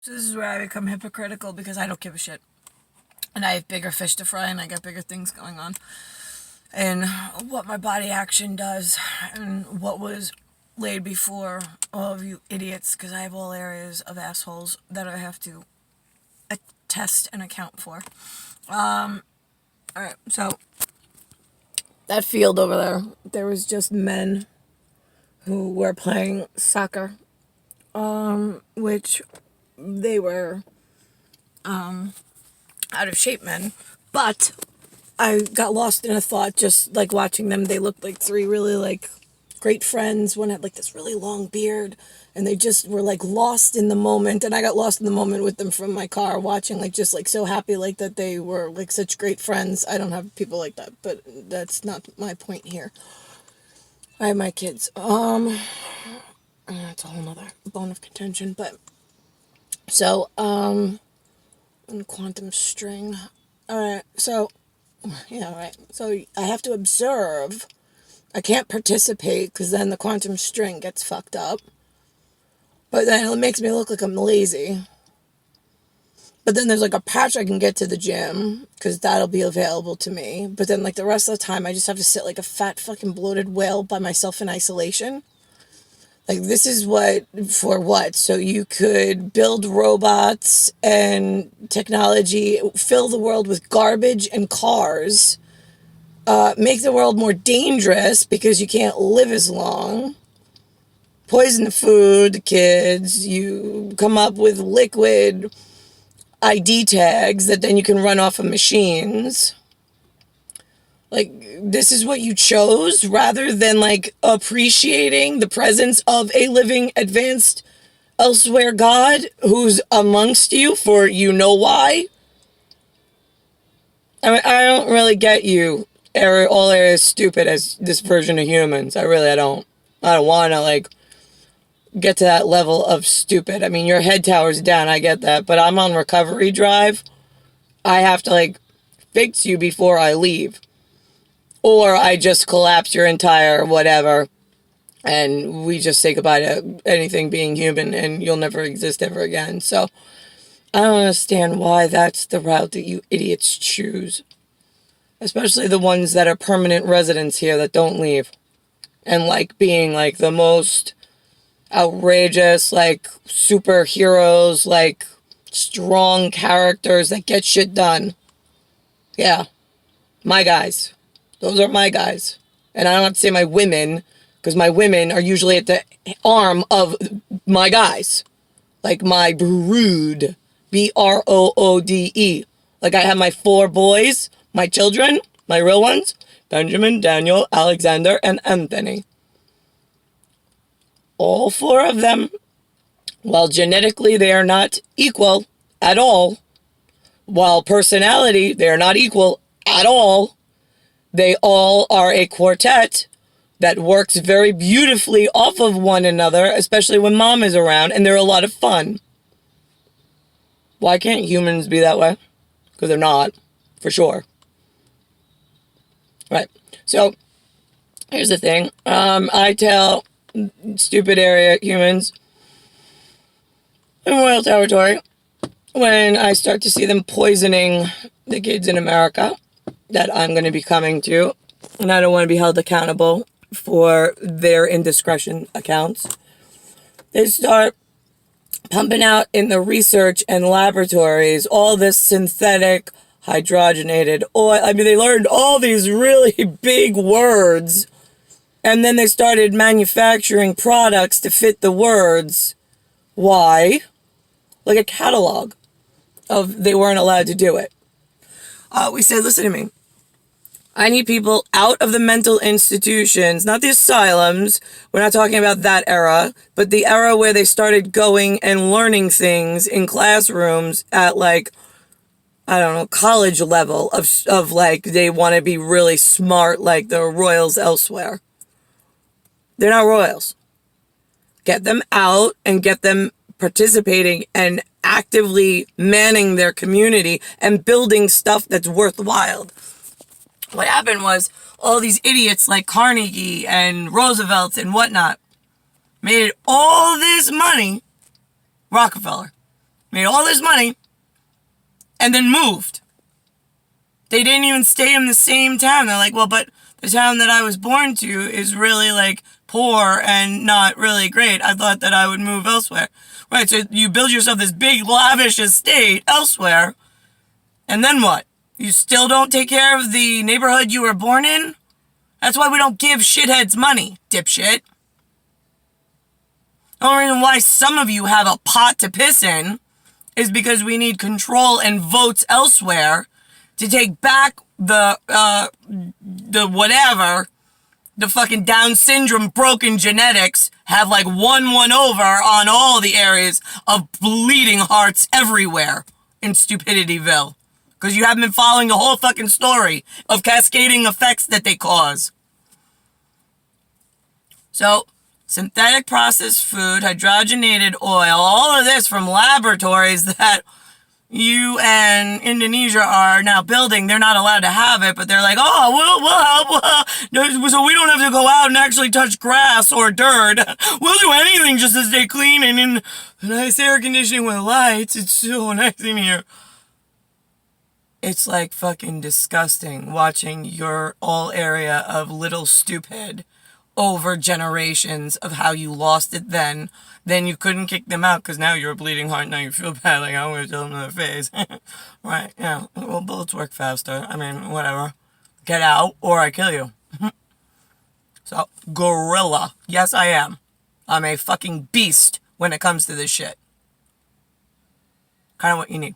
So this is where I become hypocritical because I don't give a shit. And I have bigger fish to fry and I got bigger things going on. And what my body action does and what was laid before all of you idiots, because I have all areas of assholes that I have to attest and account for. Alright, so that field over there was just men who were playing soccer, which they were out of shape men, but I got lost in a thought just like watching them. They looked like three really like great friends. One had like this really long beard and they just were like lost in the moment, and I got lost in the moment with them from my car watching, like just like so happy like that they were like such great friends. I don't have people like that, but that's not my point here. I have my kids. That's a whole nother bone of contention, but so quantum string. Alright, so yeah, right. So I have to observe. I can't participate because then the quantum string gets fucked up. But then it makes me look like I'm lazy. But then there's like a patch I can get to the gym because that'll be available to me. But then like the rest of the time I just have to sit like a fat fucking bloated whale by myself in isolation. Like, this is what, for what? So you could build robots and technology, fill the world with garbage and cars, make the world more dangerous because you can't live as long, poison the food, the kids, you come up with liquid ID tags that then you can run off of machines. Like, this is what you chose rather than, like, appreciating the presence of a living, advanced, elsewhere God who's amongst you for you know why? I mean, I don't really get you. All as stupid as this version of humans. I don't. I don't want to, like, get to that level of stupid. I mean, your head tower's down, I get that, but I'm on recovery drive. I have to, like, fix you before I leave. Or I just collapse your entire whatever, and we just say goodbye to anything being human, and you'll never exist ever again. So, I don't understand why that's the route that you idiots choose. Especially the ones that are permanent residents here that don't leave. And like being like the most outrageous, like superheroes, like strong characters that get shit done. Yeah. My guys. Those are my guys. And I don't have to say my women, because my women are usually at the arm of my guys. Like my brood. BROODE. Like I have my 4 boys, my children, my real ones, Benjamin, Daniel, Alexander, and Anthony. All 4 of them, while genetically they are not equal at all, while personality they are not equal at all, they all are a quartet that works very beautifully off of one another, especially when mom is around, and they're a lot of fun. Why can't humans be that way? Because they're not, for sure. Right. So, here's the thing. I tell stupid area humans in royal territory when I start to see them poisoning the kids in America that I'm going to be coming to, and I don't want to be held accountable for their indiscretion accounts. They start pumping out in the research and laboratories all this synthetic hydrogenated oil. I mean, they learned all these really big words, and then they started manufacturing products to fit the words. Why? Like a catalog of they weren't allowed to do it. We said, listen to me. I need people out of the mental institutions, not the asylums. We're not talking about that era, but the era where they started going and learning things in classrooms at like, I don't know, college level of like they want to be really smart like the royals elsewhere. They're not royals. Get them out and get them participating and actively manning their community and building stuff that's worthwhile. What happened was all these idiots like Carnegie and Roosevelt and whatnot made all this money, Rockefeller, made all this money, and then moved. They didn't even stay in the same town. They're like, well, but the town that I was born to is really, like, poor and not really great. I thought that I would move elsewhere. Right, so you build yourself this big, lavish estate elsewhere, and then what? You still don't take care of the neighborhood you were born in? That's why we don't give shitheads money, dipshit. The only reason why some of you have a pot to piss in is because we need control and votes elsewhere to take back the whatever, the fucking Down syndrome broken genetics have like won over on all the areas of bleeding hearts everywhere in Stupidityville. Because you haven't been following the whole fucking story of cascading effects that they cause. So, synthetic processed food, hydrogenated oil, all of this from laboratories that you and Indonesia are now building. They're not allowed to have it, but they're like, oh, we'll help. So we don't have to go out and actually touch grass or dirt. We'll do anything just to stay clean and in nice air conditioning with lights. It's so nice in here. It's like fucking disgusting watching your all area of little stupid over generations of how you lost it then you couldn't kick them out because now you're a bleeding heart. Now you feel bad, like I'm going to tell them to their face. Right, yeah. Well, bullets work faster. I mean, whatever. Get out or I kill you. So, gorilla. Yes, I am. I'm a fucking beast when it comes to this shit. Kind of what you need.